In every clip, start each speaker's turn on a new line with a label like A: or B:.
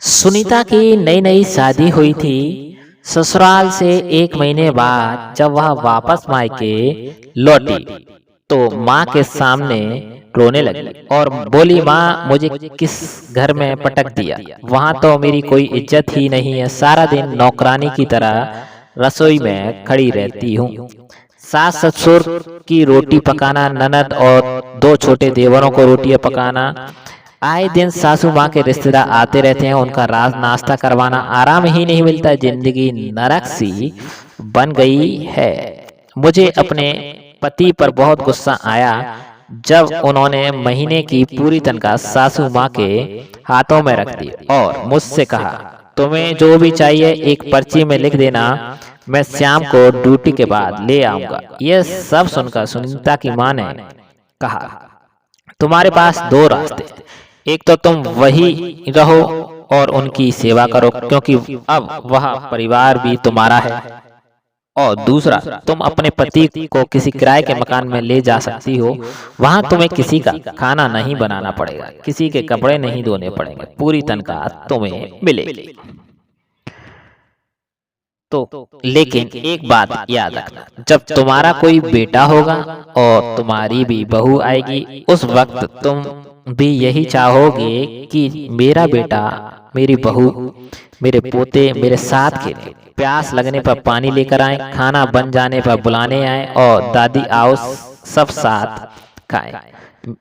A: सुनीता की नई नई शादी हुई थी। ससुराल से 1 महीने बाद जब वह वापस मायके लौटी तो माँ के सामने रोने लगी और बोली, माँ मुझे किस घर में पटक दिया। वहाँ तो मेरी कोई इज्जत ही नहीं है। सारा दिन नौकरानी की तरह रसोई में खड़ी रहती हूँ। सास ससुर की रोटी पकाना, ननद और 2 छोटे देवरों को रोटियां पकाना, आए दिन सासू माँ के रिश्तेदार आते रहते हैं, उनका राज नाश्ता करवाना, आराम ही नहीं मिलता। जिंदगी नरक सी बन गई है। मुझे अपने पति पर बहुत गुस्सा आया जब उन्होंने महीने की पूरी तनख्वाह सासू माँ के हाथों में रख दी और मुझसे कहा, तुम्हें जो भी चाहिए एक पर्ची में लिख देना, मैं शाम को ड्यूटी के बाद ले आऊंगा। यह सब सुनकर सुनीता की माँ ने कहा, तुम्हारे पास 2 रास्ते हैं। एक तो तुम वही रहो और उनकी सेवा करो क्योंकि अब वह परिवार भी तुम्हारा है, और दूसरा, तुम अपने पति को किसी किराए के मकान में ले जा सकती हो। वहां तुम्हें किसी का खाना नहीं बनाना पड़ेगा, किसी के कपड़े नहीं धोने पड़ेंगे, पूरी तनख्वाह तुम्हें मिलेगी। तो लेकिन एक बात याद रखना, जब तुम्हारा कोई बेटा होगा और तुम्हारी भी बहू आएगी, उस वक्त तुम भी यही चाहोगे कि मेरा बेटा, मेरी बहू, मेरे पोते मेरे साथ खेले, प्यास लगने पर पानी लेकर आए, खाना बन जाने पर बुलाने आए और दादी आओ सब साथ खाएं।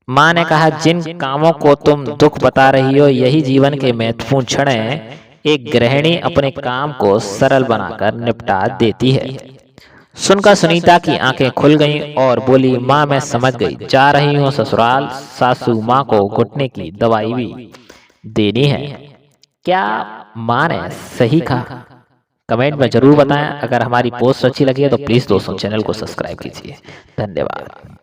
A: माँ ने कहा, जिन कामों को तुम दुख बता रही हो यही जीवन के महत्वपूर्ण क्षण हैं। एक गृहिणी अपने काम को सरल बनाकर निपटा देती है। सुनकर सुनीता की आंखें खुल गईं और बोली, माँ मैं समझ गई, जा रही हूँ ससुराल। सासू माँ को घुटने की दवाई भी देनी है। क्या माँ ने सही कहा? कमेंट में जरूर बताएं। अगर हमारी पोस्ट अच्छी लगी है तो प्लीज दोस्तों चैनल को सब्सक्राइब कीजिए। धन्यवाद।